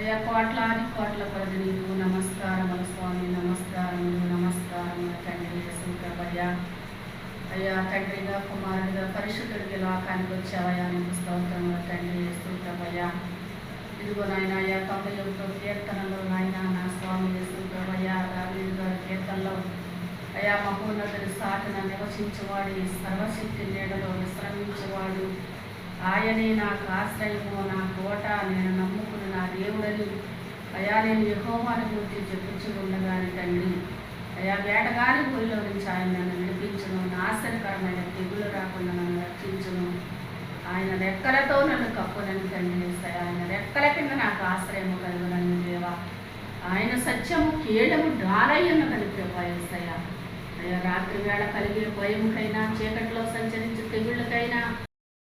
అయ్యా కోట్లాది కోట్ల కొలది నీకు నమస్కారములు స్వామి, నమస్కారములు నమస్కారములు తండ్రి యేసుప్రభయ్యా. అయ్యా తండ్రిగా కుమారుడిగా పరిశుద్ధుడికి లోకానికి వచ్చావయ్యా, నీకు స్తోత్రములు తండ్రి యేసుప్రభయ్యా. ఇదిగో నాయన అయ్యా 91వ కీర్తనలో నాయన నా స్వామి యేసుప్రభయ్యా, దావీదు గారి కీర్తనలో అయ్యా మహోన్నతుడి సాటున నివసించేవాడు, సర్వశక్తి నీడలో విశ్రమించేవాడు, ఆయనే నాకు ఆశ్రయము, నా కోట, నేను నమ్ముకుని నా దేవుడని అయ్యా నేను యెహోవాను గురించి చెప్పుచూ ఉండగాని తండ్రి అయ్యా వేటగాని ఊరిలో నుంచి ఆయన నన్ను విడిపించును, నాశనకరమైన తెగులు రాకుండా నన్ను రక్షించును, ఆయన రెక్కలతో నన్ను కప్పునని తండ్రి. ఆయన రెక్కల కింద నాకు ఆశ్రయము కలుగునని దేవా. ఆయన సత్యము కేడము డాలయ్యను కలిపేవాయసయ్యా. అయ్యా రాత్రి వేళ కలిగే భయముకైనా, చీకటిలో సంచరించే తెగుళ్ళకైనా